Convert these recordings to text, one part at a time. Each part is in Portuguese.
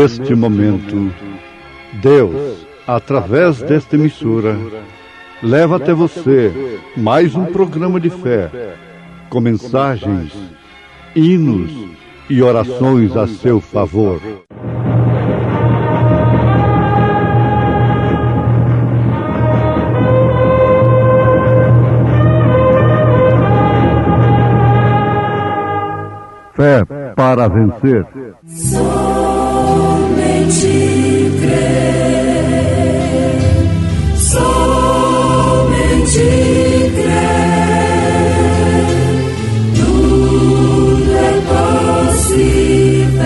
Neste momento, Deus, através desta emissora, leva até você mais um programa de fé, com mensagens, hinos e orações a seu favor. Fé para vencer. Somente crer, somente crer, tudo é possível,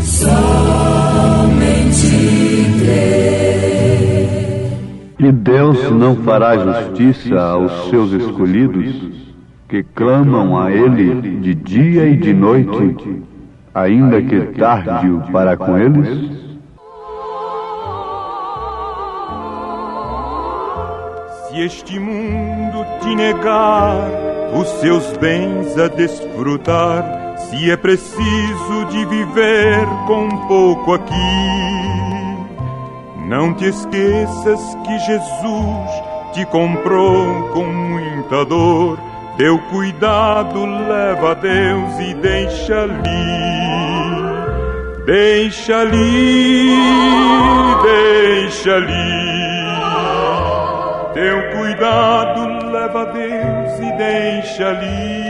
somente crer. E Deus não fará justiça aos seus escolhidos, que clamam a Ele de dia e de noite, ainda que tarde para com eles? Se este mundo te negar os seus bens a desfrutar, se é preciso de viver com pouco aqui, não te esqueças que Jesus te comprou com muita dor. Teu cuidado leva a Deus e deixa ali, deixa ali, deixa ali. Teu cuidado leva a Deus e deixa ali.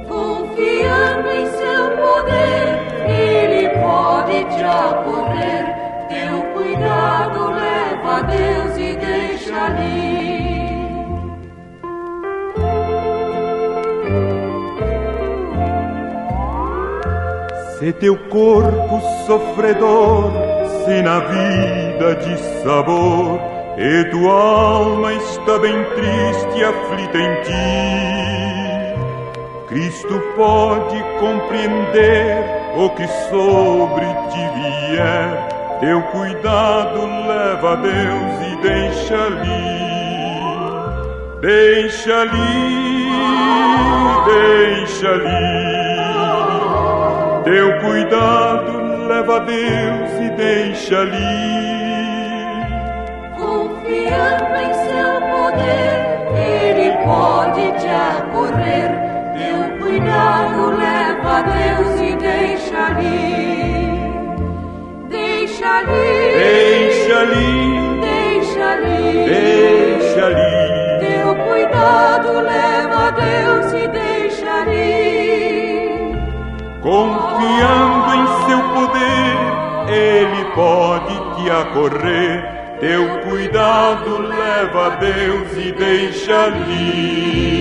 Confiando em seu poder, Ele pode te acolher. Teu cuidado leva a Deus e deixa ali. Se teu corpo sofredor, se na vida de sabor, e tua alma está bem triste e aflita em ti, Cristo pode compreender o que sobre ti vier. Teu cuidado leva a Deus e deixa ali, deixa ali, deixa ali. Teu cuidado leva a Deus e deixa ali. Confiando em seu poder, Ele pode te acolher. Teu cuidado leva a Deus e deixa ali. Deixa ali, deixa ali, deixa ali, deixa ali. Teu cuidado leva a Deus e deixa ali. Confiando em seu poder, Ele pode te acorrer. Teu cuidado leva a Deus e deixa ali.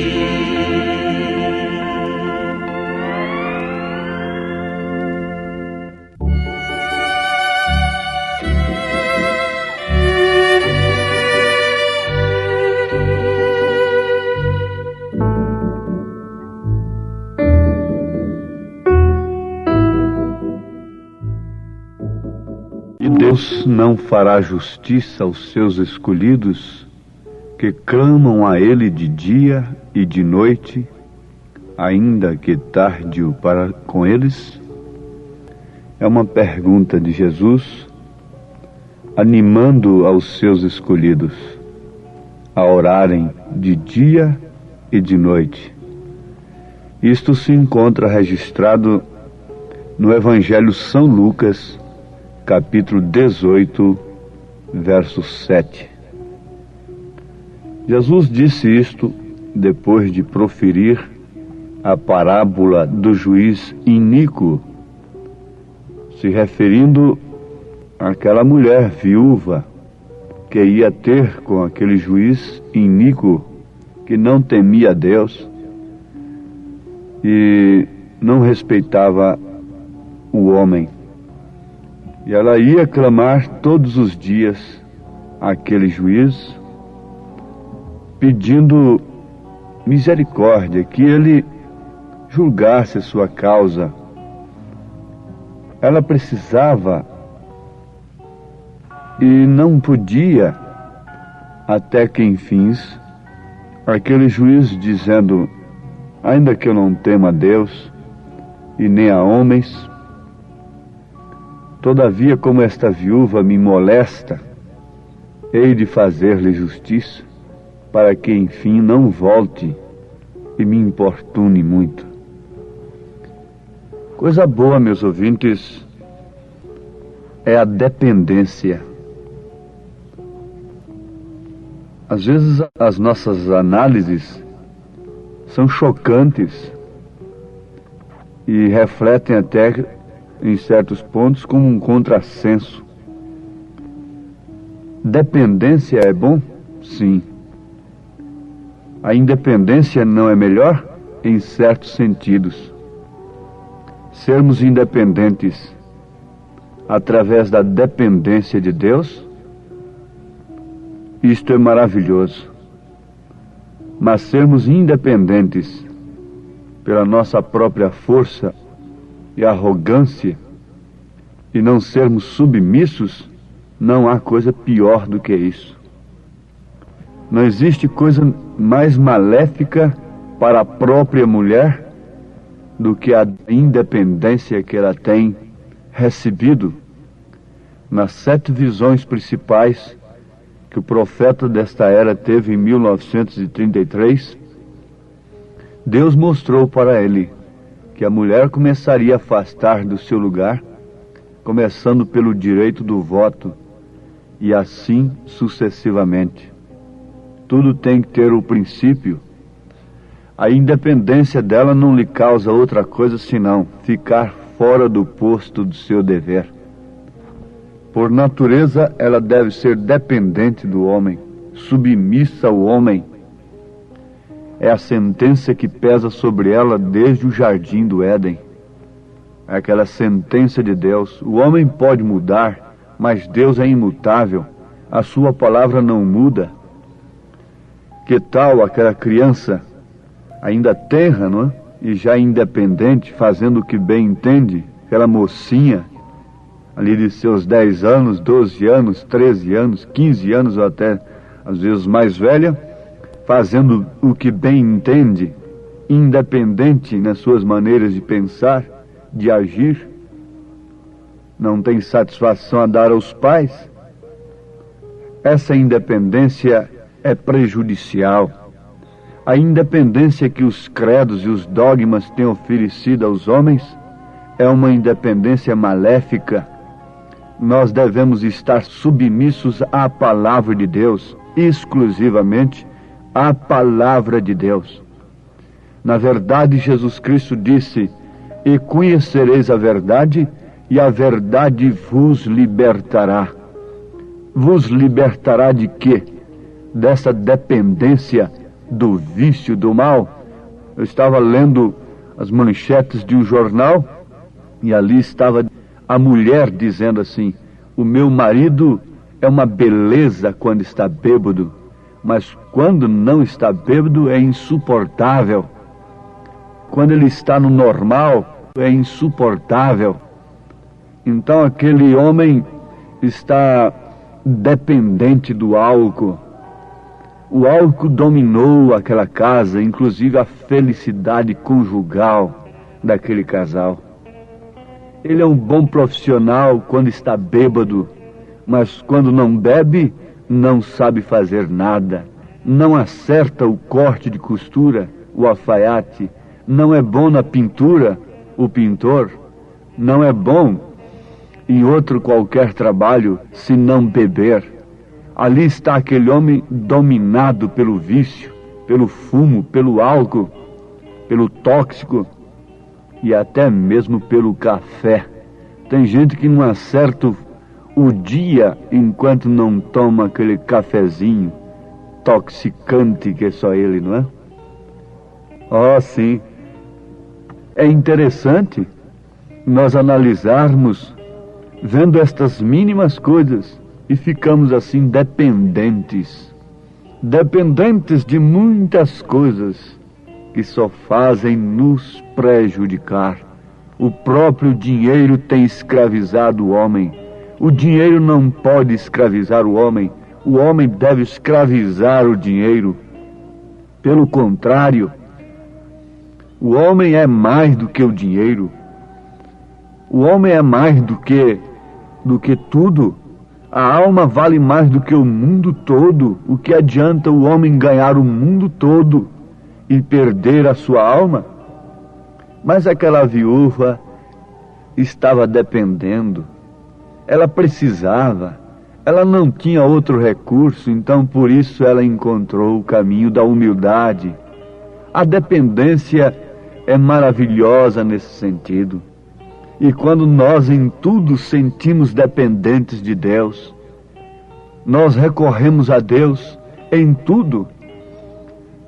Deus não fará justiça aos seus escolhidos, que clamam a Ele de dia e de noite, ainda que tarde para com eles? É uma pergunta de Jesus, animando aos seus escolhidos a orarem de dia e de noite. Isto se encontra registrado no Evangelho São Lucas, capítulo 18, verso 7. Jesus disse isto depois de proferir a parábola do juiz iníquo, se referindo àquela mulher viúva que ia ter com aquele juiz iníquo que não temia Deus e não respeitava o homem. E ela ia clamar todos os dias àquele juiz, pedindo misericórdia, que ele julgasse a sua causa. Ela precisava e não podia, até que enfim, aquele juiz dizendo: ainda que eu não tema a Deus e nem a homens, Todavia, como esta viúva me molesta, hei de fazer-lhe justiça, para que enfim não volte e me importune muito. Coisa boa, meus ouvintes, é a dependência. Às vezes as nossas análises são chocantes e refletem até, em certos pontos, como um contrassenso. Dependência é bom? Sim. A independência não é melhor? Em certos sentidos. Sermos independentes através da dependência de Deus, isto é maravilhoso. Mas sermos independentes pela nossa própria força e arrogância e não sermos submissos, não há coisa pior do que isso. Não existe coisa mais maléfica para a própria mulher do que a independência que ela tem recebido nas 7 visões principais que o profeta desta era teve em 1933. Deus mostrou para ele que a mulher começaria a afastar do seu lugar, começando pelo direito do voto, e assim sucessivamente. Tudo tem que ter o princípio. A independência dela não lhe causa outra coisa senão ficar fora do posto do seu dever. Por natureza, ela deve ser dependente do homem, submissa ao homem. É a sentença que pesa sobre ela desde o jardim do Éden. É aquela sentença de Deus. O homem pode mudar, mas Deus é imutável. A sua palavra não muda. Que tal aquela criança ainda tenra, não é? E já independente, fazendo o que bem entende, aquela mocinha ali de seus 10 anos, 12 anos, 13 anos, 15 anos ou até às vezes mais velha, fazendo o que bem entende, independente nas suas maneiras de pensar, de agir, não tem satisfação a dar aos pais. Essa independência é prejudicial. A independência que os credos e os dogmas têm oferecido aos homens é uma independência maléfica. Nós devemos estar submissos à palavra de Deus, exclusivamente à palavra de Deus. Na verdade, Jesus Cristo disse: "E conhecereis a verdade, e a verdade vos libertará." Vos libertará de quê? Dessa dependência do vício, do mal. Eu estava lendo as manchetes de um jornal e ali estava a mulher dizendo assim: "O meu marido é uma beleza quando está bêbado, mas quando não está bêbado é insuportável. Quando ele está no normal é insuportável." Então aquele homem está dependente do álcool. O álcool dominou aquela casa, inclusive a felicidade conjugal daquele casal. Ele é um bom profissional quando está bêbado, mas quando não bebe, não sabe fazer nada. Não acerta o corte de costura, o alfaiate. Não é bom na pintura, o pintor. Não é bom em outro qualquer trabalho se não beber. Ali está aquele homem dominado pelo vício, pelo fumo, pelo álcool, pelo tóxico e até mesmo pelo café. Tem gente que não acerta o dia enquanto não toma aquele cafezinho toxicante que é só ele, não é? Oh, sim. É interessante nós analisarmos, vendo estas mínimas coisas, e ficamos assim dependentes de muitas coisas que só fazem nos prejudicar. O próprio dinheiro tem escravizado o homem. O dinheiro não pode escravizar o homem deve escravizar o dinheiro. Pelo contrário, o homem é mais do que o dinheiro. O homem é mais do que do que tudo. A alma vale mais do que o mundo todo. O que adianta o homem ganhar o mundo todo e perder a sua alma? Mas aquela viúva estava dependendo. Ela precisava. Ela não tinha outro recurso, então por isso ela encontrou o caminho da humildade. A dependência é maravilhosa nesse sentido. E quando nós em tudo sentimos dependentes de Deus, nós recorremos a Deus em tudo.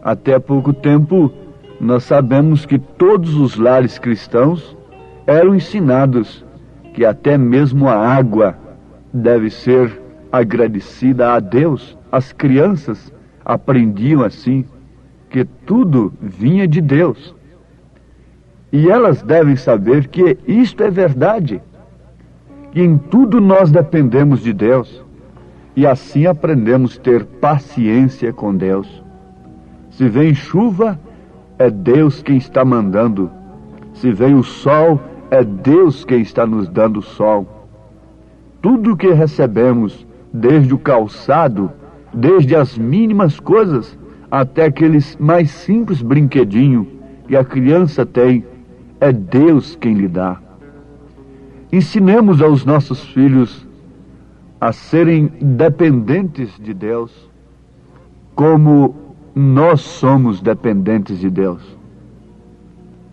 Até pouco tempo, nós sabemos que todos os lares cristãos eram ensinados que até mesmo a água deve ser agradecida a Deus. As crianças aprendiam assim, que tudo vinha de Deus. E elas devem saber que isto é verdade, que em tudo nós dependemos de Deus, e assim aprendemos a ter paciência com Deus. Se vem chuva, é Deus quem está mandando. Se vem o sol, é Deus quem está nos dando o sol. Tudo que recebemos, desde o calçado, desde as mínimas coisas, até aqueles mais simples brinquedinhos que a criança tem, é Deus quem lhe dá. Ensinemos aos nossos filhos a serem dependentes de Deus, como nós somos dependentes de Deus.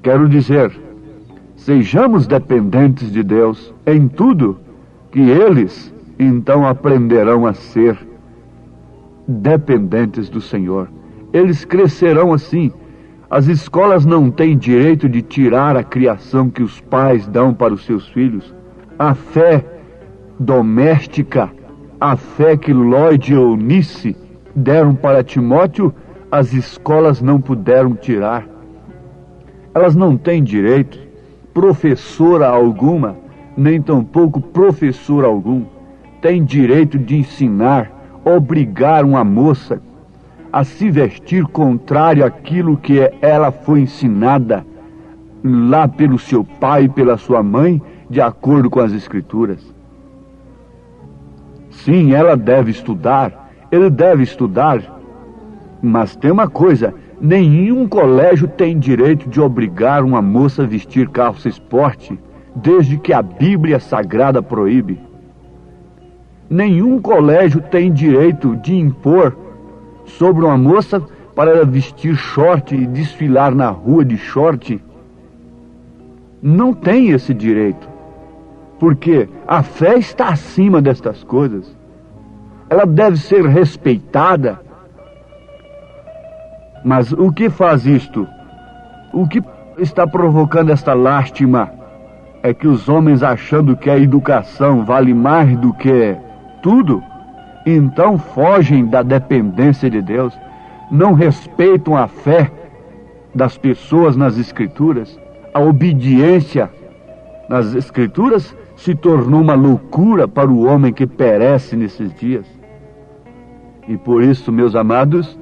Quero dizer, sejamos dependentes de Deus em tudo, que eles então aprenderão a ser dependentes do Senhor. Eles crescerão assim. As escolas não têm direito de tirar a criação que os pais dão para os seus filhos. A fé doméstica, a fé que Lloyd e Eunice deram para Timóteo, as escolas não puderam tirar. Elas não têm direito, professora alguma, nem tampouco professor algum, tem direito de ensinar, obrigar uma moça a se vestir contrário àquilo que ela foi ensinada lá pelo seu pai e pela sua mãe, de acordo com as Escrituras. Sim, ela deve estudar, ele deve estudar, mas tem uma coisa: nenhum colégio tem direito de obrigar uma moça a vestir calça esporte, desde que a Bíblia Sagrada proíbe. Nenhum colégio tem direito de impor sobre uma moça para ela vestir short e desfilar na rua de short. Não tem esse direito, porque a fé está acima destas coisas. Ela deve ser respeitada. Mas o que faz isto? O que está provocando esta lástima é que os homens, achando que a educação vale mais do que tudo, então fogem da dependência de Deus, não respeitam a fé das pessoas nas Escrituras. A obediência nas Escrituras se tornou uma loucura para o homem que perece nesses dias. E por isso, meus amados,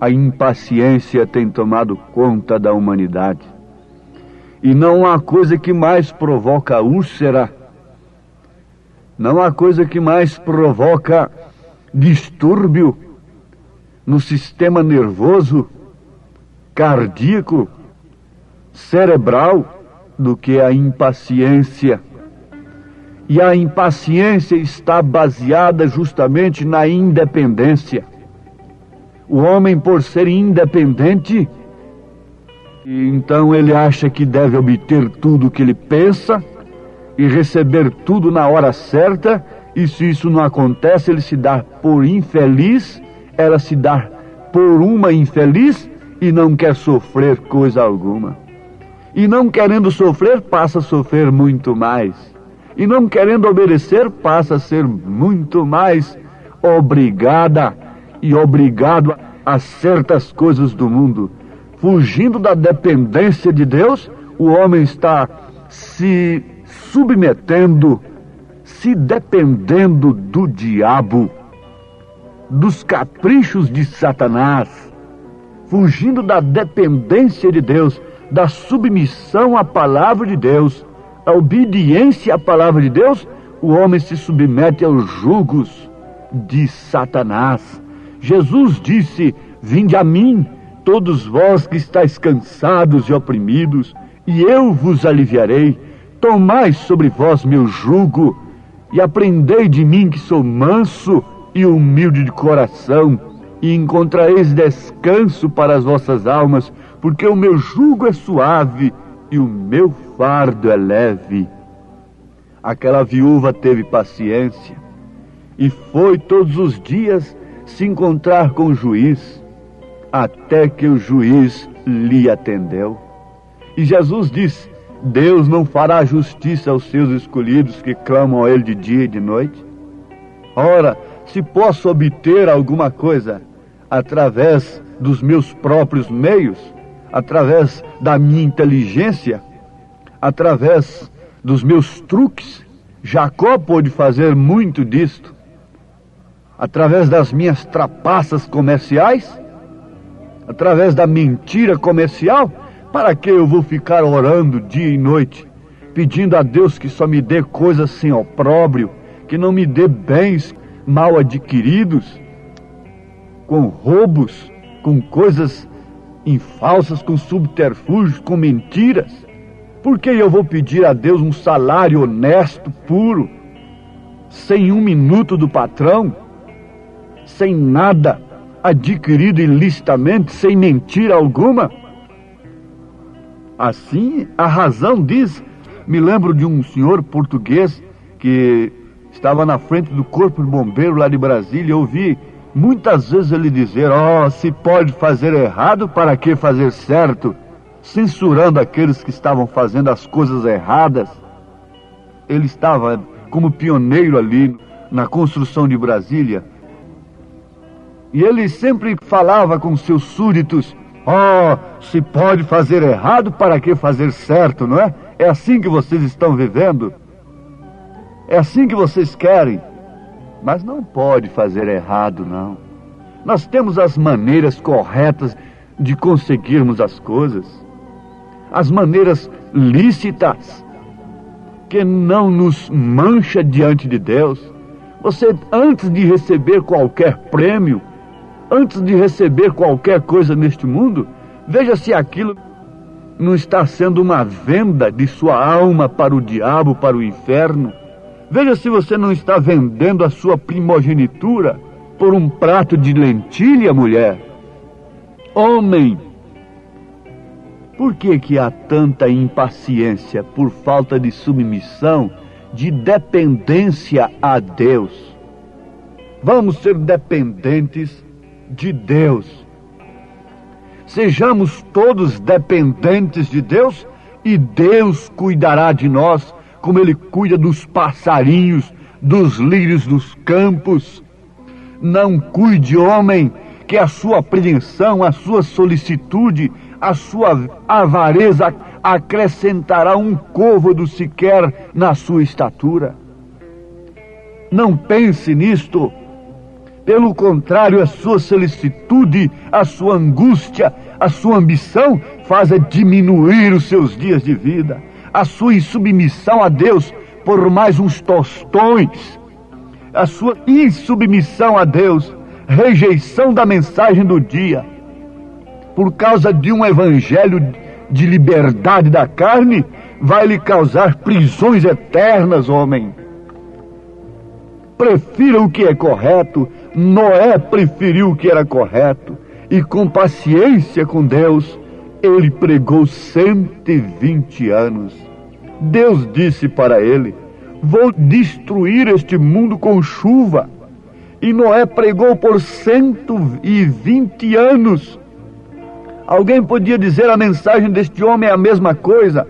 a impaciência tem tomado conta da humanidade. E não há coisa que mais provoca úlcera, não há coisa que mais provoca distúrbio no sistema nervoso, cardíaco, cerebral, do que a impaciência. E a impaciência está baseada justamente na independência. O homem, por ser independente, então ele acha que deve obter tudo o que ele pensa e receber tudo na hora certa, e se isso não acontece, ele se dá por infeliz, ela se dá por uma infeliz e não quer sofrer coisa alguma. E não querendo sofrer, passa a sofrer muito mais. E não querendo obedecer, passa a ser muito mais obrigada e obrigado a certas coisas do mundo. Fugindo da dependência de Deus, o homem está se submetendo, se dependendo do diabo, dos caprichos de Satanás, fugindo da dependência de Deus, da submissão à palavra de Deus, a obediência à palavra de Deus. o homem se submete aos jugos de Satanás. Jesus disse: vinde a mim, todos vós que estáis cansados e oprimidos, e eu vos aliviarei. Tomai sobre vós meu jugo, e aprendei de mim, que sou manso e humilde de coração, e encontrareis descanso para as vossas almas, porque o meu jugo é suave e o meu fardo é leve. Aquela viúva teve paciência e foi todos os dias se encontrar com o juiz, até que o juiz lhe atendeu. E Jesus disse: Deus não fará justiça aos seus escolhidos que clamam a Ele de dia e de noite? Ora, se posso obter alguma coisa através dos meus próprios meios, através da minha inteligência, através dos meus truques, Jacó pôde fazer muito disto. Através das minhas trapaças comerciais, através da mentira comercial, para que eu vou ficar orando dia e noite, pedindo a Deus que só me dê coisas sem opróbrio, que não me dê bens mal adquiridos, com roubos, com coisas falsas, com subterfúgios, com mentiras? Por que eu vou pedir a Deus um salário honesto, puro, sem um minuto do patrão, sem nada adquirido ilicitamente, sem mentira alguma? Assim, a razão diz. Me lembro de um senhor português que estava na frente do Corpo de Bombeiro lá de Brasília. Eu ouvi muitas vezes ele dizer: se pode fazer errado, para que fazer certo? Censurando aqueles que estavam fazendo as coisas erradas. Ele estava como pioneiro ali na construção de Brasília. E ele sempre falava com seus súditos: se pode fazer errado, para que fazer certo, não é? É assim que vocês estão vivendo? É assim que vocês querem? Mas não pode fazer errado, não. Nós temos as maneiras corretas de conseguirmos as coisas, as maneiras lícitas, que não nos mancha diante de Deus. Você, antes de receber qualquer prêmio, antes de receber qualquer coisa neste mundo, veja se aquilo não está sendo uma venda de sua alma para o diabo, para o inferno. Veja se você não está vendendo a sua primogenitura por um prato de lentilha, mulher. Homem, por que há tanta impaciência por falta de submissão, de dependência a Deus? Vamos ser dependentes de Deus. Sejamos todos dependentes de Deus, e Deus cuidará de nós, como Ele cuida dos passarinhos, dos lírios dos campos. Não cuide, homem, que a sua apreensão, a sua solicitude, a sua avareza acrescentará um côvado sequer na sua estatura. Não pense nisto. Pelo contrário, a sua solicitude, a sua angústia, a sua ambição faz diminuir os seus dias de vida. A sua insubmissão a Deus por mais uns tostões, a sua insubmissão a Deus, rejeição da mensagem do dia, por causa de um evangelho de liberdade da carne, vai lhe causar prisões eternas, homem. Prefira o que é correto. Noé preferiu o que era correto, e com paciência com Deus, ele pregou 120 anos. Deus disse para ele: vou destruir este mundo com chuva. E Noé pregou por 120 anos. Alguém podia dizer: a mensagem deste homem é a mesma coisa.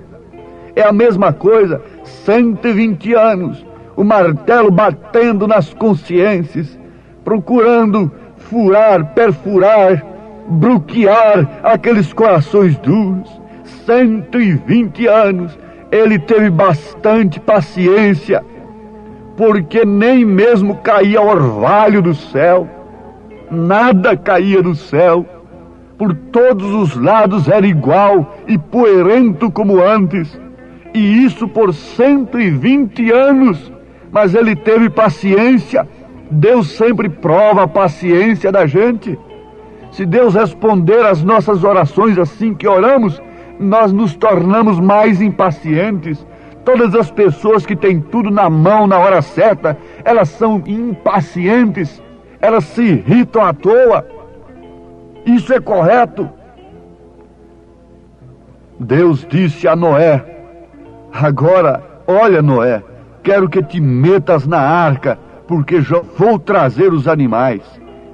É a mesma coisa. 120 anos. O martelo batendo nas consciências, procurando furar, perfurar, bloquear aqueles corações duros. 120 anos. Ele teve bastante paciência, porque nem mesmo caía orvalho do céu. Nada caía do céu. Por todos os lados era igual e poeirento como antes. E isso por 120 anos. mas ele teve paciência. Deus sempre prova a paciência da gente. Se Deus responder às nossas orações assim que oramos, nós nos tornamos mais impacientes. Todas as pessoas que têm tudo na mão na hora certa, elas são impacientes, elas se irritam à toa. Isso é correto. Deus disse a Noé: agora, olha, Noé, quero que te metas na arca, porque já vou trazer os animais.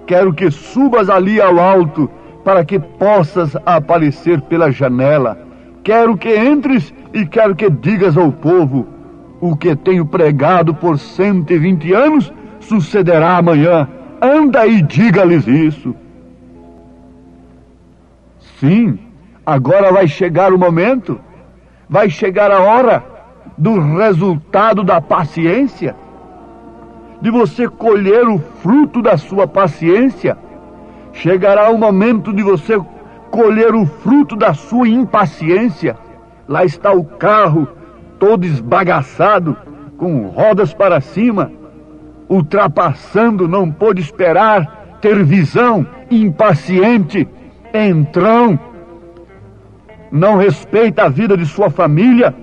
Quero que subas ali ao alto, para que possas aparecer pela janela. Quero que entres e quero que digas ao povo: o que tenho pregado por 120 anos sucederá amanhã. Anda e diga-lhes isso. Sim, agora vai chegar o momento, vai chegar a hora do resultado da paciência, de você colher o fruto da sua paciência. Chegará o momento de você colher o fruto da sua impaciência. Lá está o carro todo esbagaçado, com rodas para cima, ultrapassando, não pôde esperar, ter visão, impaciente, entrão, não respeita a vida de sua família,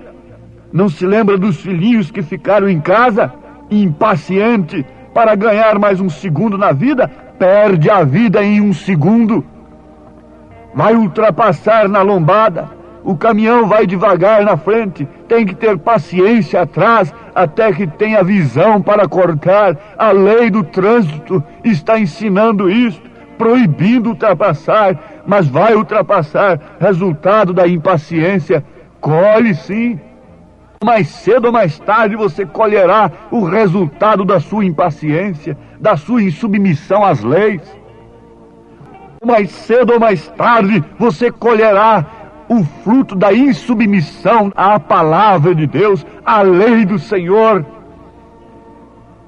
não se lembra dos filhinhos que ficaram em casa, impaciente, para ganhar mais um segundo na vida, perde a vida em um segundo. Vai ultrapassar na lombada, o caminhão vai devagar na frente, tem que ter paciência atrás, até que tenha visão para cortar. A lei do trânsito está ensinando isso, proibindo ultrapassar, mas vai ultrapassar. Resultado da impaciência, colhe sim. Mais cedo ou mais tarde você colherá o resultado da sua impaciência, da sua insubmissão às leis. Mais cedo ou mais tarde você colherá o fruto da insubmissão à palavra de Deus, à lei do Senhor.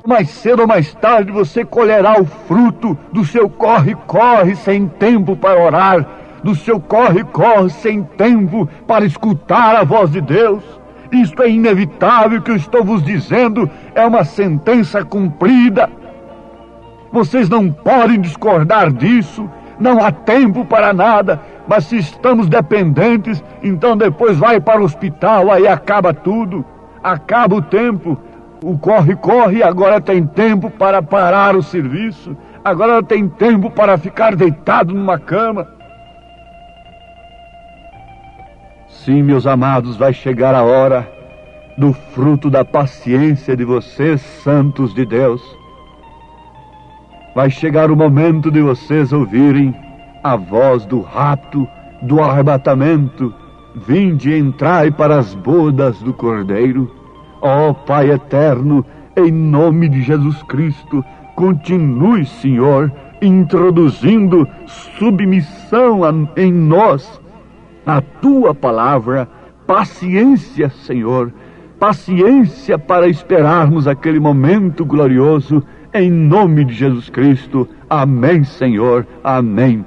Mais cedo ou mais tarde você colherá o fruto do seu corre-corre sem tempo para orar, do seu corre-corre sem tempo para escutar a voz de Deus. Isto é inevitável, que eu estou vos dizendo, é uma sentença cumprida. Vocês não podem discordar disso, não há tempo para nada, mas se estamos dependentes, então depois vai para o hospital, aí acaba tudo, acaba o tempo. O corre-corre agora tem tempo para parar o serviço, agora tem tempo para ficar deitado numa cama. Sim, meus amados, vai chegar a hora do fruto da paciência de vocês, santos de Deus. Vai chegar o momento de vocês ouvirem a voz do rapto, do arrebatamento. Vinde, entrai para as bodas do Cordeiro. Ó Pai eterno, em nome de Jesus Cristo, continue, Senhor, introduzindo submissão em nós, a Tua palavra, paciência, Senhor, paciência para esperarmos aquele momento glorioso, em nome de Jesus Cristo. Amém, Senhor, amém.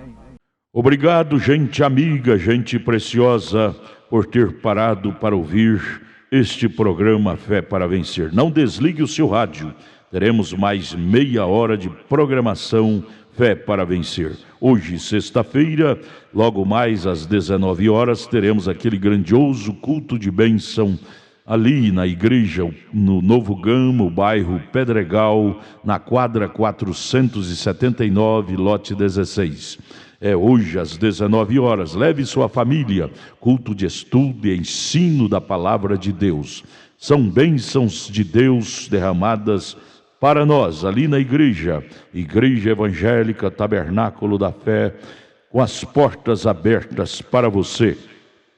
Obrigado, gente amiga, gente preciosa, por ter parado para ouvir este programa Fé para Vencer. Não desligue o seu rádio, teremos mais meia hora de programação Fé para Vencer. Hoje, sexta-feira, logo mais às 19 horas, teremos aquele grandioso culto de bênção ali na igreja, no Novo Gama, bairro Pedregal, na quadra 479, lote 16. É hoje às 19 horas. Leve sua família, culto de estudo e ensino da palavra de Deus. São bênçãos de Deus derramadas para nós, ali na igreja, Igreja Evangélica Tabernáculo da Fé, com as portas abertas para você.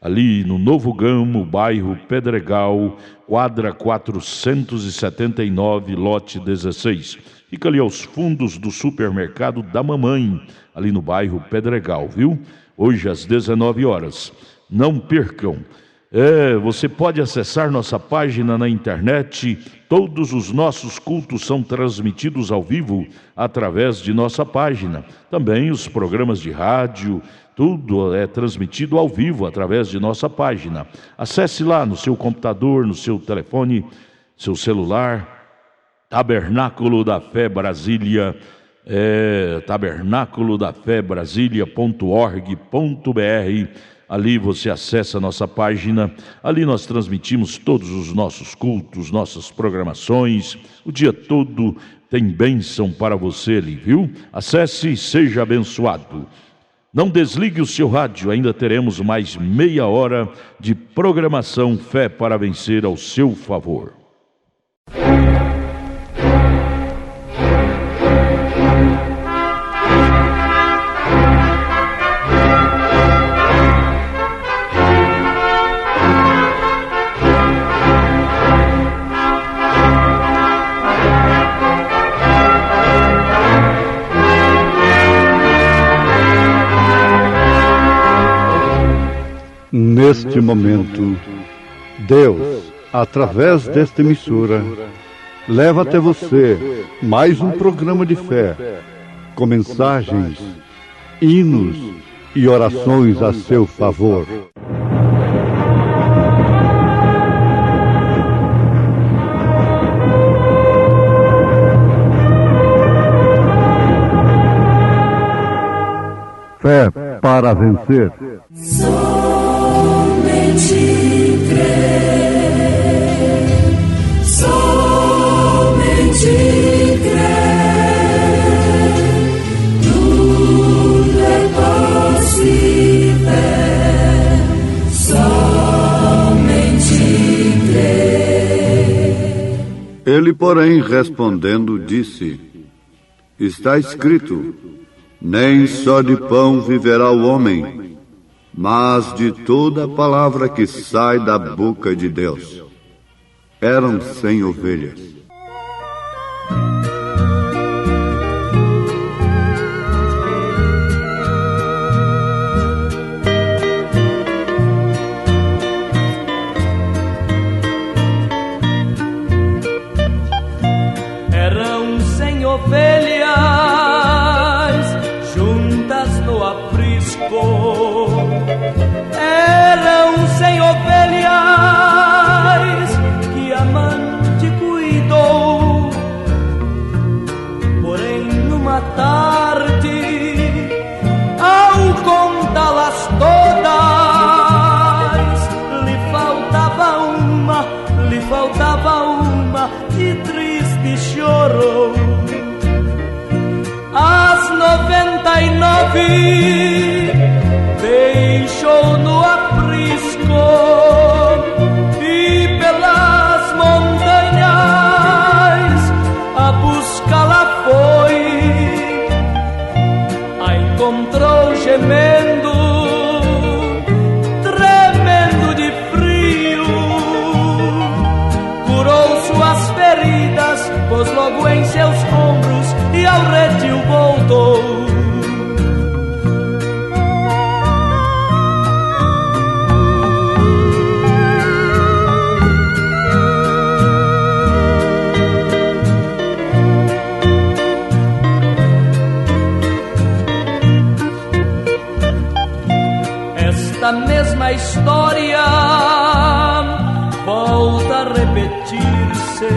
Ali no Novo Gama, bairro Pedregal, quadra 479, lote 16. Fica ali aos fundos do supermercado da Mamãe, ali no bairro Pedregal, viu? Hoje às 19 horas. Não percam. Você pode acessar nossa página na internet. Todos os nossos cultos são transmitidos ao vivo através de nossa página. Também os programas de rádio, tudo é transmitido ao vivo através de nossa página. Acesse lá no seu computador, no seu telefone, seu celular, Tabernáculo da Fé Brasília, tabernaculodafebrasilia.org.br. Ali você acessa a nossa página. Ali nós transmitimos todos os nossos cultos, nossas programações. O dia todo tem bênção para você ali, viu? Acesse e seja abençoado. Não desligue o seu rádio, ainda teremos mais meia hora de programação Fé para Vencer ao seu favor. Neste momento, Deus, através desta emissora, leva até você mais um programa de fé, com mensagens, hinos e orações a seu favor. Fé para vencer. Somente crer, somente crer, tudo é possível, somente crer. Ele, porém, respondendo, disse: Está escrito, nem só de pão viverá o homem, mas de toda a palavra que sai da boca de Deus. Eram 100 ovelhas. Eram 100 ovelhas juntas no aprisco. Eram 100 ovelhas que a amante cuidou. Porém, numa tarde, ao contá-las todas, lhe faltava uma, e triste chorou. As 99 deixou no aprisco e pelas montanhas a buscá-la foi. A encontrou gemendo, tremendo de frio, curou suas feridas, pôs logo em seus ombros e ao redil voltou. Esta mesma história volta a repetir-se,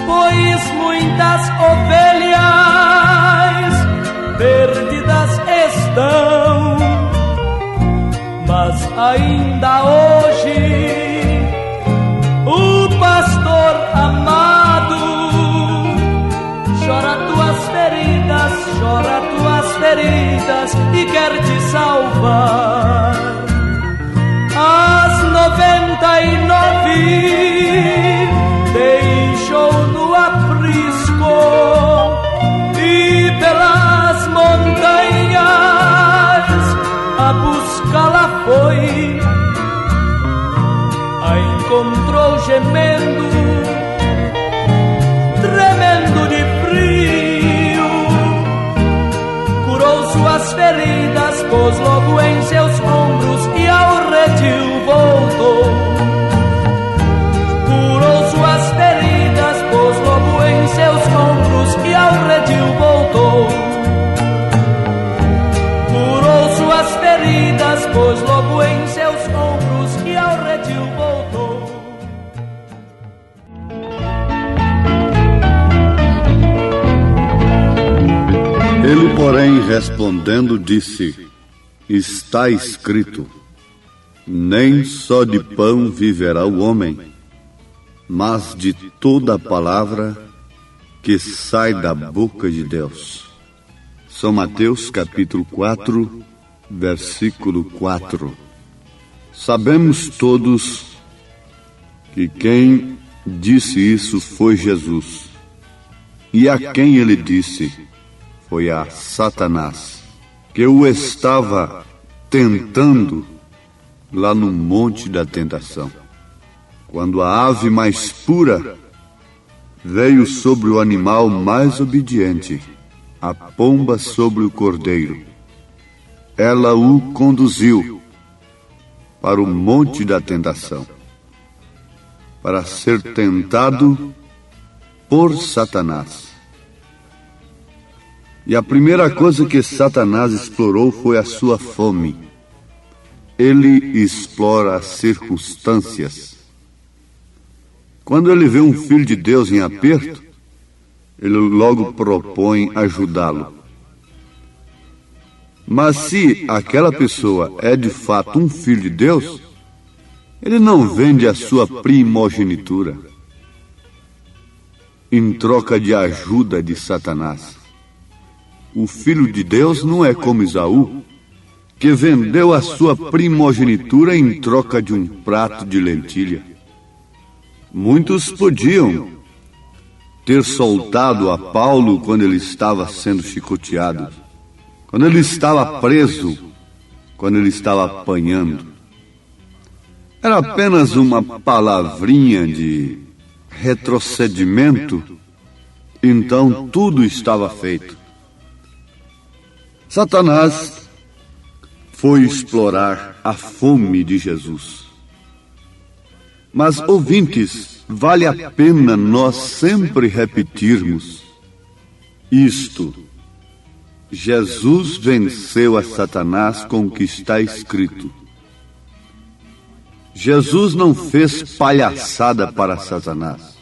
pois muitas ovelhas perdidas estão, mas ainda hoje o pastor amado chora tuas feridas e quer te salvar. As 99 deixou no aprisco e pelas montanhas a buscá-la foi. A encontrou gemendo, tremendo de frio, curou suas feridas, pôs logo em seus ombros e ao redil voltou. Curou suas feridas, pôs logo em seus ombros e ao redil voltou. Curou suas feridas, pôs logo em seus ombros e ao redil voltou. Ele, porém, respondendo, disse: Está escrito: nem só de pão viverá o homem, mas de toda a palavra que sai da boca de Deus. São Mateus capítulo 4, versículo 4. Sabemos todos que quem disse isso foi Jesus. E a quem ele disse foi a Satanás, que o estava tentando lá no Monte da Tentação. Quando a ave mais pura veio sobre o animal mais obediente, a pomba sobre o cordeiro, ela o conduziu para o Monte da Tentação, para ser tentado por Satanás. E a primeira coisa que Satanás explorou foi a sua fome. Ele explora as circunstâncias. Quando ele vê um filho de Deus em aperto, ele logo propõe ajudá-lo. Mas se aquela pessoa é de fato um filho de Deus, ele não vende a sua primogenitura em troca de ajuda de Satanás. O filho de Deus não é como Esaú, que vendeu a sua primogenitura em troca de um prato de lentilha. Muitos podiam ter soltado a Paulo quando ele estava sendo chicoteado, quando ele estava preso, quando ele estava apanhando. Era apenas uma palavrinha de retrocedimento, então tudo estava feito. Satanás foi explorar a fome de Jesus. Mas, ouvintes, vale a pena nós sempre repetirmos isto: Jesus venceu a Satanás com o que está escrito. Jesus não fez palhaçada para Satanás.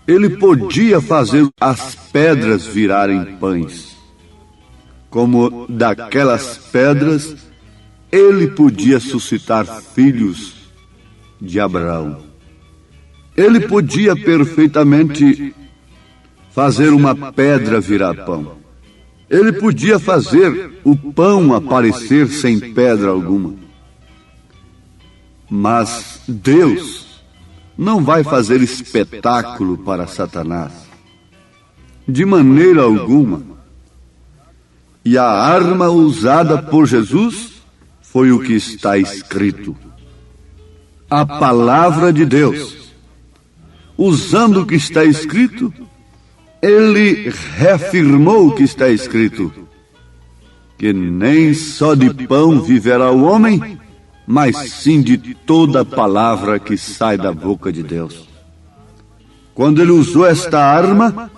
Ele podia fazer as pedras virarem pães. Como daquelas pedras, ele podia suscitar filhos de Abraão. Ele podia perfeitamente fazer uma pedra virar pão. Ele podia fazer o pão aparecer sem pedra alguma. Mas Deus não vai fazer espetáculo para Satanás, de maneira alguma. E a arma usada por Jesus foi o que está escrito: a palavra de Deus. Usando o que está escrito, ele reafirmou o que está escrito: que nem só de pão viverá o homem, mas sim de toda palavra que sai da boca de Deus. Quando ele usou esta arma,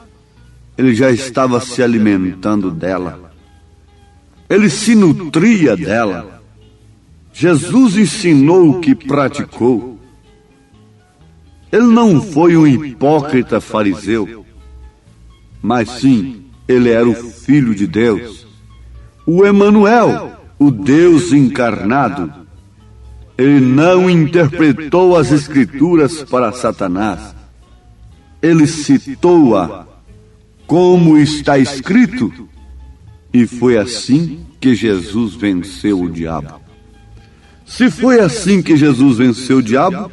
ele já estava se alimentando dela. Ele se nutria dela. Jesus ensinou o que praticou. Ele não foi um hipócrita fariseu, mas sim, ele era o Filho de Deus, o Emanuel, o Deus encarnado. Ele não interpretou as Escrituras para Satanás. Ele citou-a como está escrito. E foi assim que Jesus venceu o diabo. Se foi assim que Jesus venceu o diabo,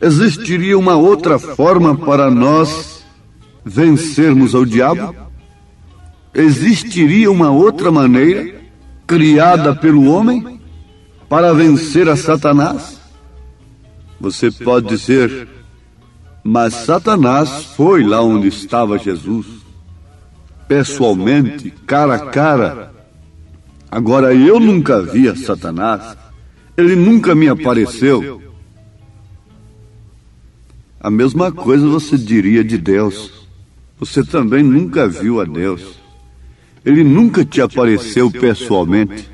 existiria uma outra forma para nós vencermos ao diabo? Existiria uma outra maneira, criada pelo homem, para vencer a Satanás? Você pode dizer: mas Satanás foi lá onde estava Jesus, pessoalmente, cara a cara. Agora eu nunca vi a Satanás, ele nunca me apareceu. A mesma coisa você diria de Deus. Você também nunca viu a Deus. Ele nunca te apareceu pessoalmente.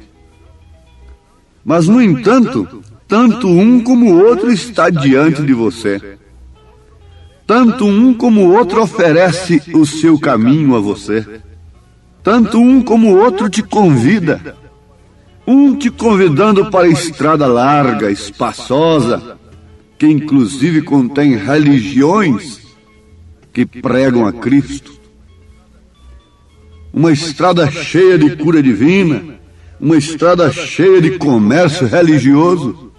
Mas, no entanto, tanto um como o outro está diante de você. Tanto um como o outro oferece o seu caminho a você. Tanto um como o outro te convida. Um te convidando para a estrada larga, espaçosa, que inclusive contém religiões que pregam a Cristo. Uma estrada cheia de cura divina, uma estrada cheia de comércio religioso,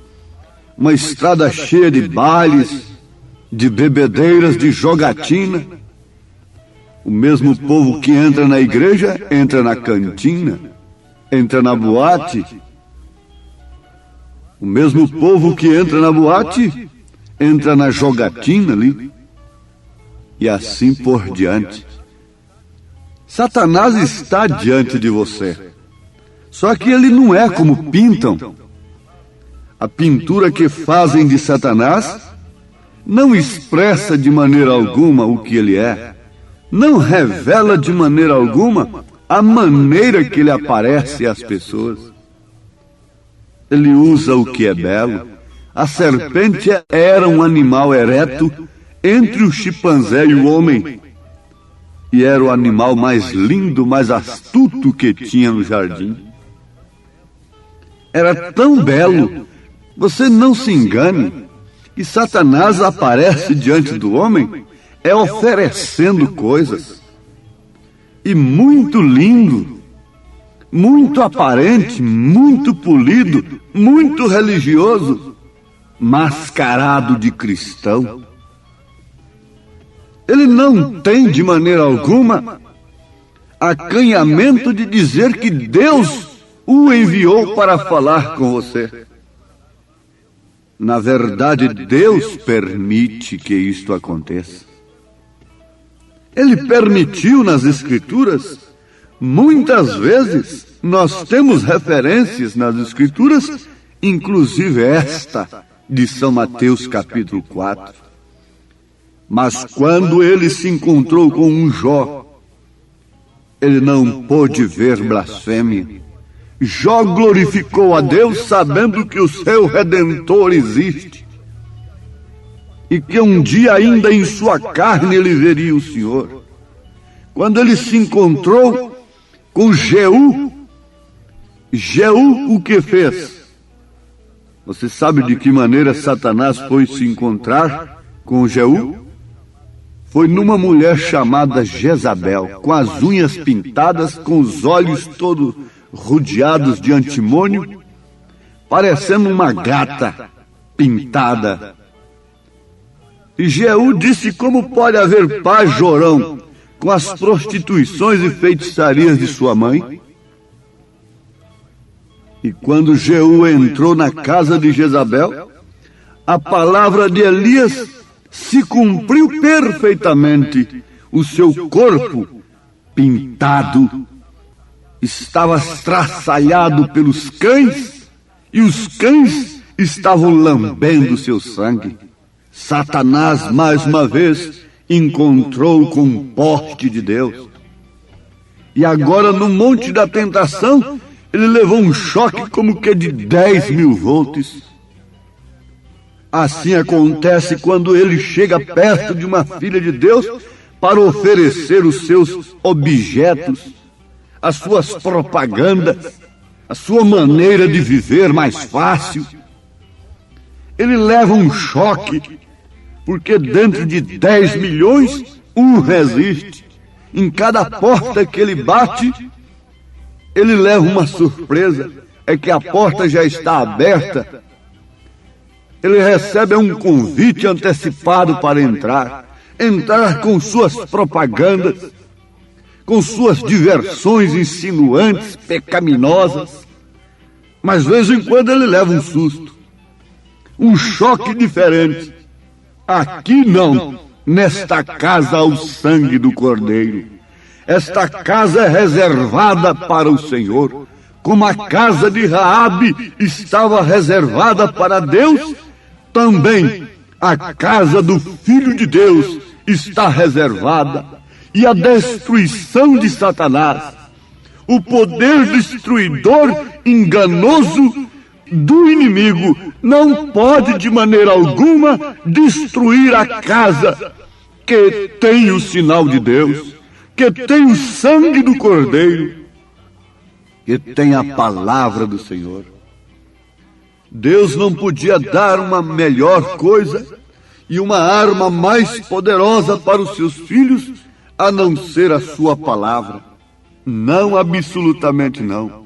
uma estrada cheia de bailes, de bebedeiras, de jogatina. O mesmo povo que entra na igreja, entra na cantina, entra na boate. O mesmo povo que entra na boate, entra na jogatina ali. E assim por diante. Satanás está diante de você. Só que ele não é como pintam. A pintura que fazem de Satanás não expressa de maneira alguma o que ele é. Não revela de maneira alguma a maneira que ele aparece às pessoas. Ele usa o que é belo. A serpente era um animal ereto entre o chimpanzé e o homem. E era o animal mais lindo, mais astuto que tinha no jardim. Era tão belo, você não se engane, e Satanás aparece diante do homem oferecendo coisas. E muito lindo, muito aparente, muito polido, muito religioso, mascarado de cristão. Ele não tem de maneira alguma acanhamento de dizer que Deus o enviou para falar com você. Na verdade, Deus permite que isto aconteça. Ele permitiu nas Escrituras. Muitas vezes nós temos referências nas Escrituras, inclusive esta de São Mateus capítulo 4. Mas quando ele se encontrou com um Jó, ele não pôde ver blasfêmia. Jó glorificou a Deus sabendo que o seu Redentor existe e que um dia ainda em sua carne ele veria o Senhor. Quando ele se encontrou com Jeú, Jeú o que fez? Você sabe de que maneira Satanás foi se encontrar com Jeú? Foi numa mulher chamada Jezabel, com as unhas pintadas, com os olhos todos rodeados de antimônio, parecendo uma gata pintada. E Jeú disse: como pode haver paz, Jorão, com as prostituições e feitiçarias de sua mãe? E quando Jeú entrou na casa de Jezabel, a palavra de Elias se cumpriu perfeitamente. O seu corpo pintado estava estraçalhado pelos cães, e os cães estavam lambendo seu sangue. Satanás, mais uma vez, encontrou com um poste de Deus. E agora, no monte da tentação, ele levou um choque como que de 10.000 volts. Assim acontece quando ele chega perto de uma filha de Deus para oferecer os seus objetos, as suas propagandas, a sua maneira de viver mais fácil. Ele leva um choque, porque dentro de 10 milhões, um resiste. Em cada porta que ele bate, ele leva uma surpresa, é que a porta já está aberta. Ele recebe um convite antecipado para entrar com suas propagandas, com suas diversões insinuantes, pecaminosas. Mas de vez em quando ele leva um susto, um choque diferente. Aqui não, nesta casa há o sangue do Cordeiro. Esta casa é reservada para o Senhor, como a casa de Raabe estava reservada para Deus, também a casa do Filho de Deus está reservada. E a destruição de Satanás, o poder destruidor enganoso do inimigo, não pode de maneira alguma destruir a casa que tem o sinal de Deus, que tem o sangue do Cordeiro, que tem a palavra do Senhor. Deus não podia dar uma melhor coisa e uma arma mais poderosa para os seus filhos a não ser a sua palavra. Não, absolutamente não.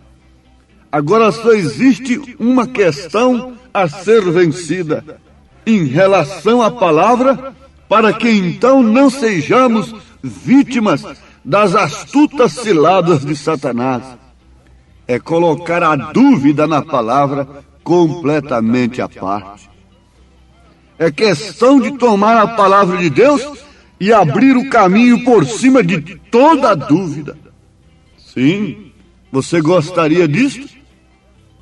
Agora só existe uma questão a ser vencida em relação à palavra, para que então não sejamos vítimas das astutas ciladas de Satanás. É colocar a dúvida na palavra completamente à parte. É questão de tomar a palavra de Deus e abrir o caminho por cima de toda dúvida. Sim, você gostaria disso?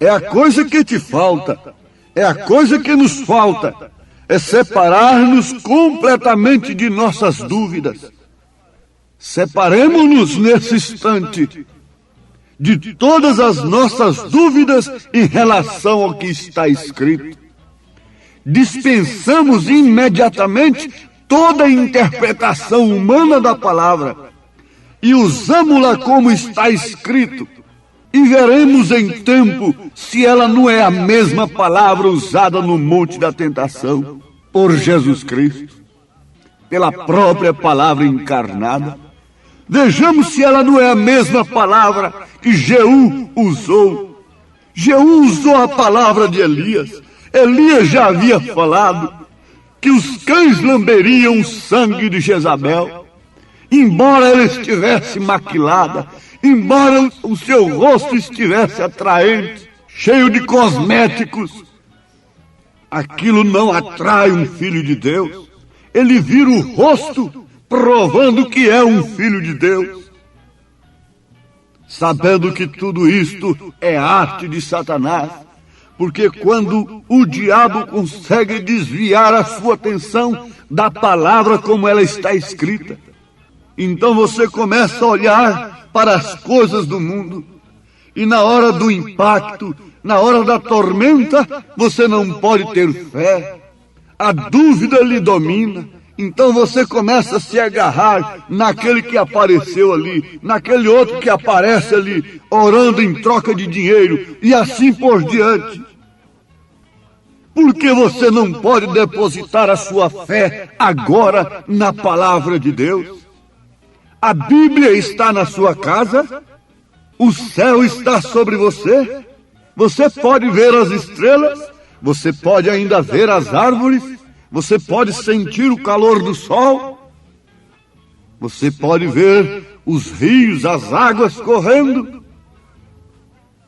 É a coisa que te falta. É a coisa que nos falta. É separar-nos completamente de nossas dúvidas. Separemos-nos nesse instante de todas as nossas dúvidas em relação ao que está escrito. Dispensamos imediatamente toda a interpretação humana da palavra e usamos-la como está escrito, e veremos em tempo se ela não é a mesma palavra usada no Monte da Tentação por Jesus Cristo, pela própria palavra encarnada. Vejamos se ela não é a mesma palavra que Jeú usou. Jeú usou a palavra de Elias. Elias já havia falado que os cães lamberiam o sangue de Jezabel, embora ela estivesse maquilada, embora o seu rosto estivesse atraente, cheio de cosméticos. Aquilo não atrai um filho de Deus. Ele vira o rosto, provando que é um filho de Deus. Sabendo que tudo isto é arte de Satanás, porque quando o diabo consegue desviar a sua atenção da palavra como ela está escrita, então você começa a olhar para as coisas do mundo, e na hora do impacto, na hora da tormenta, você não pode ter fé. A dúvida lhe domina. Então você começa a se agarrar naquele que apareceu ali, naquele outro que aparece ali, orando em troca de dinheiro, e assim por diante. Porque você não pode depositar a sua fé agora na palavra de Deus? A Bíblia está na sua casa, o céu está sobre você, você pode ver as estrelas, você pode ainda ver as árvores, você pode sentir o calor do sol, você pode ver os rios, as águas correndo,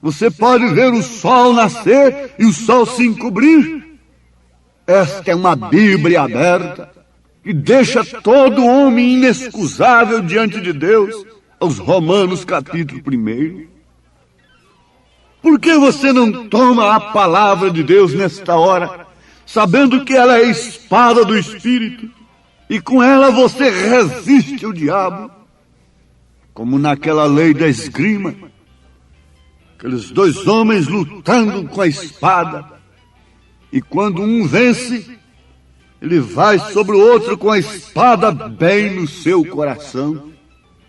você pode ver o sol nascer e o sol se encobrir. Esta é uma Bíblia aberta que deixa todo homem inexcusável diante de Deus, aos Romanos capítulo 1. Por que você não toma a palavra de Deus nesta hora, sabendo que ela é a espada do Espírito, e com ela você resiste o diabo, como naquela lei da esgrima, aqueles dois homens lutando com a espada, e quando um vence, ele vai sobre o outro com a espada bem no seu coração,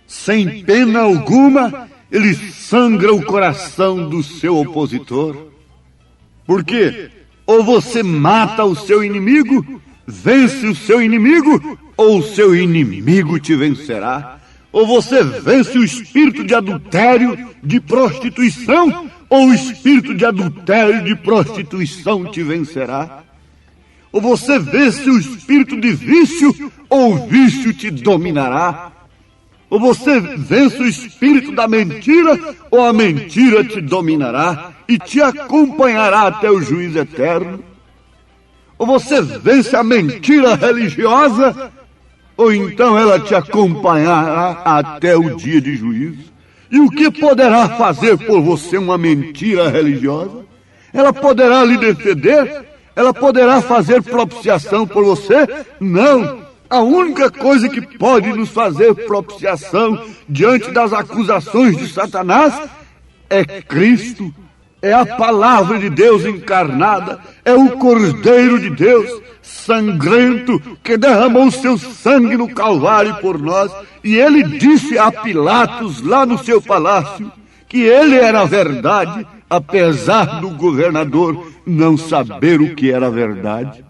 sem pena alguma, ele sangra o coração do seu opositor. Por quê? Ou você mata o seu inimigo, vence o seu inimigo, ou o seu inimigo te vencerá. Ou você vence o espírito de adultério, de prostituição, ou o espírito de adultério, de prostituição te vencerá. Ou você vence o espírito de vício, ou o vício te dominará. Ou você vence o espírito da mentira, ou a mentira te dominará e te acompanhará até o juízo eterno. Ou você vence a mentira religiosa, ou então ela te acompanhará até o dia de juízo. E o que poderá fazer por você uma mentira religiosa? Ela poderá lhe defender? Ela poderá fazer propiciação por você? Não! A única coisa que pode nos fazer propiciação diante das acusações de Satanás é Cristo, É a palavra de Deus encarnada, é o Cordeiro de Deus, sangrento, que derramou seu sangue no Calvário por nós. E ele disse a Pilatos, lá no seu palácio, que ele era a verdade, apesar do governador não saber o que era a verdade.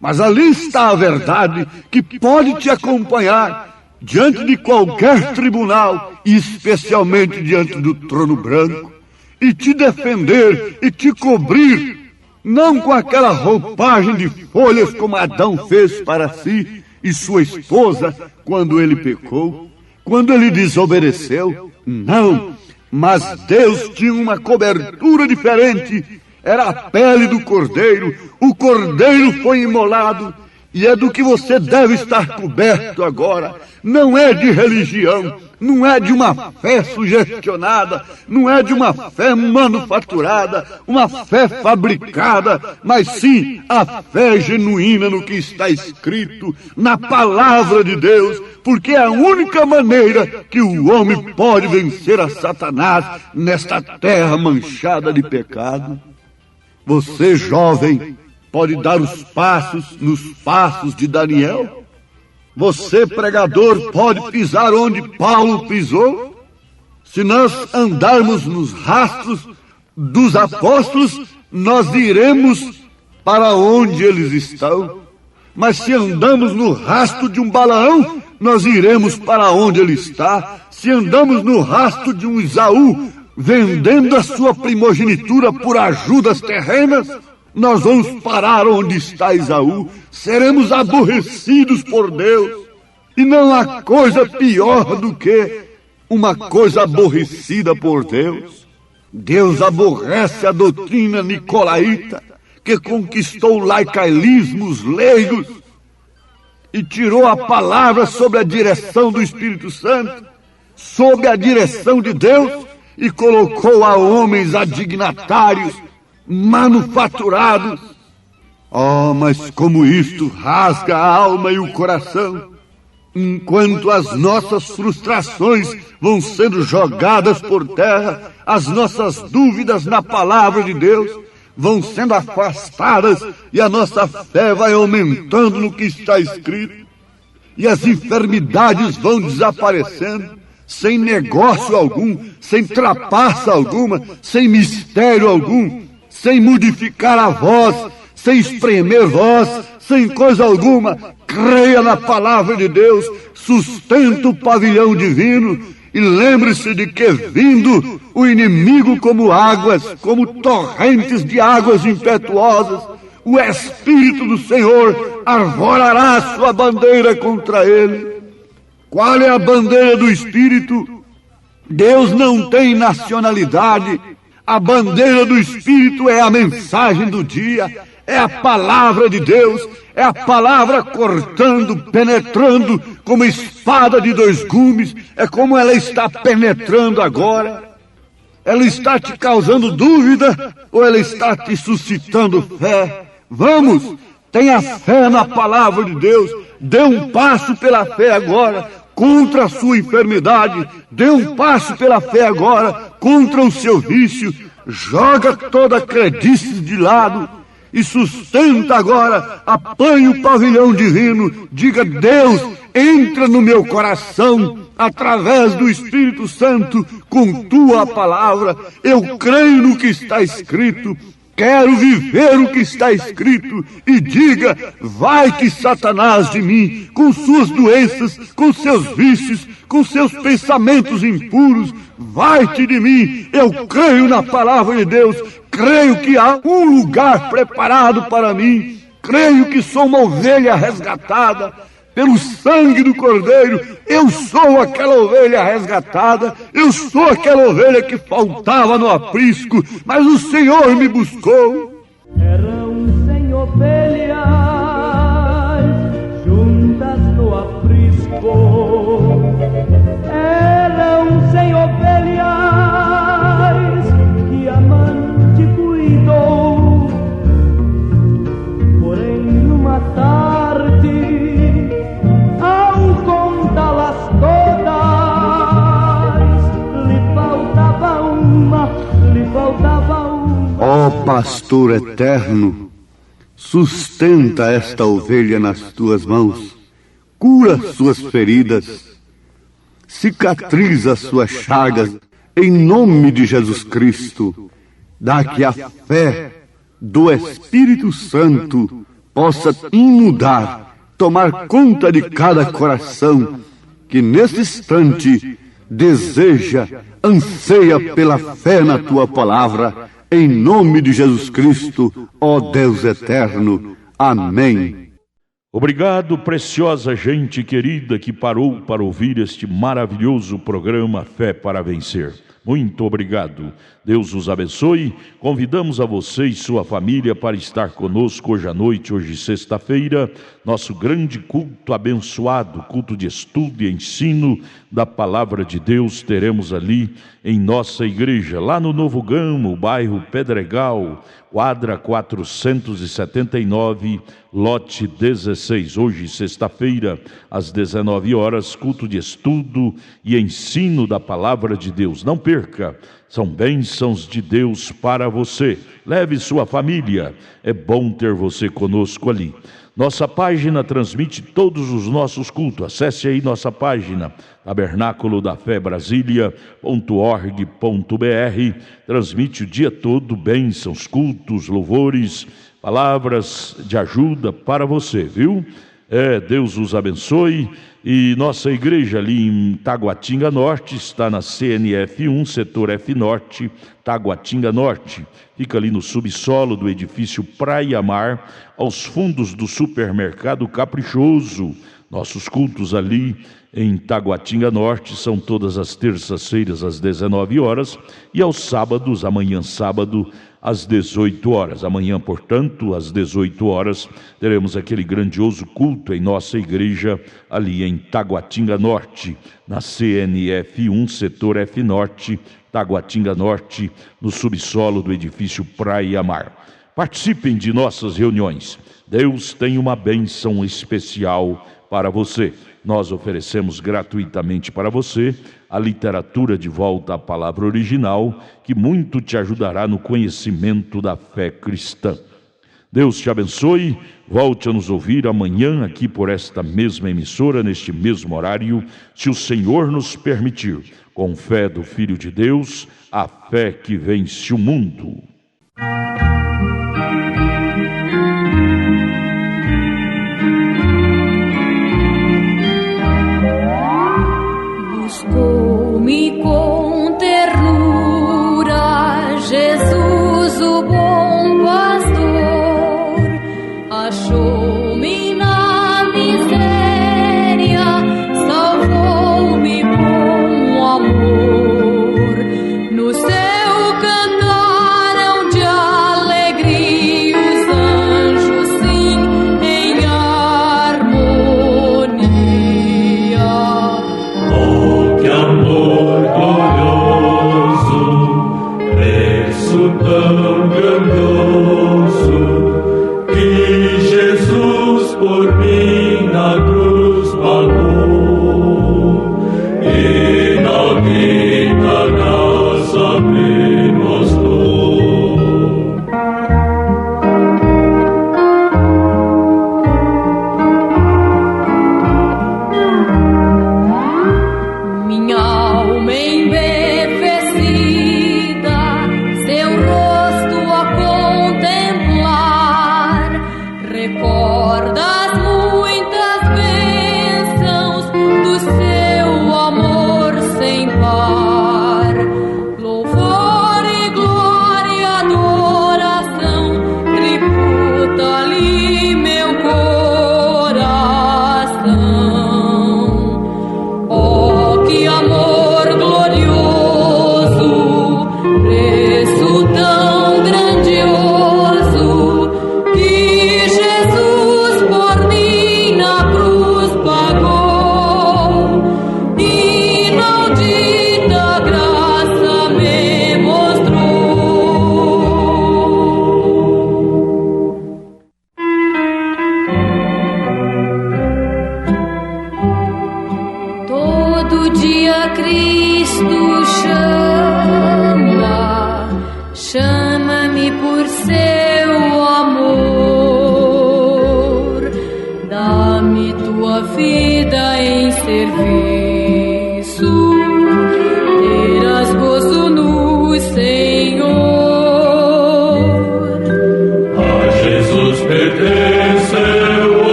Mas ali está a verdade que pode te acompanhar diante de qualquer tribunal, e especialmente diante do trono branco, e te defender e te cobrir, não com aquela roupagem de folhas como Adão fez para si e sua esposa quando ele pecou, quando ele desobedeceu. Não, mas Deus tinha uma cobertura diferente. Era a pele do cordeiro. O cordeiro foi imolado. E é do que você deve estar coberto agora. Não é de religião, não é de uma fé sugestionada, não é de uma fé manufaturada, uma fé fabricada, mas sim a fé genuína no que está escrito, na palavra de Deus, porque é a única maneira que o homem pode vencer a Satanás nesta terra manchada de pecado. Você, jovem, pode dar os passos nos passos de Daniel? Você, pregador, pode pisar onde Paulo pisou? Se nós andarmos nos rastros dos apóstolos, nós iremos para onde eles estão. Mas se andamos no rastro de um Balaão, nós iremos para onde ele está. Se andamos no rastro de um Esaú, vendendo a sua primogenitura por ajudas terrenas, nós vamos parar onde está Esaú. Seremos aborrecidos por Deus. E não há coisa pior do que uma coisa aborrecida por Deus. Deus aborrece a doutrina nicolaíta, que conquistou o laicaísmo, os leigos, e tirou a palavra sob a direção do Espírito Santo, sob a direção de Deus, e colocou a homens adignatários, manufaturados. Oh, mas como isto rasga a alma e o coração, enquanto as nossas frustrações vão sendo jogadas por terra, as nossas dúvidas na palavra de Deus vão sendo afastadas e a nossa fé vai aumentando no que está escrito, e as enfermidades vão desaparecendo, sem negócio algum, sem trapaça alguma, sem mistério algum, sem modificar a voz, sem espremer voz, sem coisa alguma. Creia na palavra de Deus, sustenta o pavilhão divino e lembre-se de que, vindo o inimigo como águas, como torrentes de águas impetuosas, o Espírito do Senhor arvorará a sua bandeira contra ele. Qual é a bandeira do Espírito? Deus não tem nacionalidade. A bandeira do Espírito é a mensagem do dia, é a palavra de Deus, é a palavra cortando, penetrando como espada de dois gumes. É como ela está penetrando agora. Ela está te causando dúvida ou ela está te suscitando fé? Vamos, tenha fé na palavra de Deus. Dê um passo pela fé agora contra a sua enfermidade. Dê um passo pela fé agora contra o seu vício. Joga toda a credice de lado e sustenta agora. Apanhe o pavilhão divino. Diga: Deus, entra no meu coração através do Espírito Santo com tua palavra. Eu creio no que está escrito. Quero viver o que está escrito. E diga: vai-te, Satanás, de mim, com suas doenças, com seus vícios, com seus pensamentos impuros. Vai-te de mim. Eu creio na palavra de Deus. Creio que há um lugar preparado para mim. Creio que sou uma ovelha resgatada pelo sangue do Cordeiro. Eu sou aquela ovelha resgatada. Eu sou aquela ovelha que faltava no aprisco, mas o Senhor me buscou. Eram 100 ovelhas juntas no aprisco. Eram 100 ovelhas que amante cuidou. Porém, numa tarde, ao contá-las todas, lhe faltava uma. pastor eterno, sustenta esta ovelha nas tuas mãos, cura suas feridas, cicatriza suas chagas, em nome de Jesus Cristo. Dá que a fé do Espírito Santo possa inundar, tomar conta de cada coração que nesse instante deseja, anseia pela fé na tua palavra, em nome de Jesus Cristo, ó Deus eterno. Amém. Obrigado, preciosa gente querida que parou para ouvir este maravilhoso programa Fé para Vencer. Muito obrigado. Deus os abençoe. Convidamos a você e sua família para estar conosco hoje à noite, hoje sexta-feira, nosso grande culto abençoado, culto de estudo e ensino da Palavra de Deus. Teremos ali em nossa igreja, lá no Novo Gamo, bairro Pedregal, quadra 479, lote 16. Hoje, sexta-feira, às 19 horas, culto de estudo e ensino da Palavra de Deus. Não perca, são bênçãos de Deus para você. Leve sua família, é bom ter você conosco ali. Nossa página transmite todos os nossos cultos. Acesse aí nossa página, tabernáculo da fé Brasília.org.br. Transmite o dia todo bênçãos, cultos, louvores, palavras de ajuda para você, viu? Deus os abençoe. E nossa igreja ali em Taguatinga Norte está na CNF 1, setor F Norte, Taguatinga Norte. Fica ali no subsolo do edifício Praia Mar, aos fundos do supermercado Caprichoso. Nossos cultos ali em Taguatinga Norte são todas as terças-feiras às 19 horas e aos sábados, amanhã sábado, às 18 horas. Amanhã, portanto, às 18 horas, teremos aquele grandioso culto em nossa igreja ali em Taguatinga Norte, na CNF 1, setor F Norte, Taguatinga Norte, no subsolo do edifício Praia Mar. Participem de nossas reuniões. Deus tem uma bênção especial para você. Nós oferecemos gratuitamente para você a literatura de volta à palavra original, que muito te ajudará no conhecimento da fé cristã. Deus te abençoe. Volte a nos ouvir amanhã aqui por esta mesma emissora, neste mesmo horário, se o Senhor nos permitir, com fé do Filho de Deus, a fé que vence o mundo. Buscou-me com ternura, Jesus, o bom pastor, achou-me na miséria, salvou-me com amor. No seu cantar hão de alegria,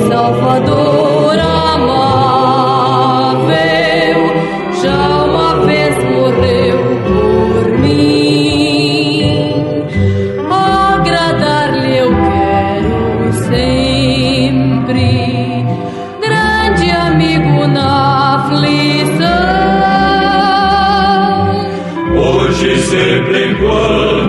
Salvador amável, já uma vez morreu por mim. Agradar-lhe eu quero sempre, grande amigo na aflição. Hoje sempre enquanto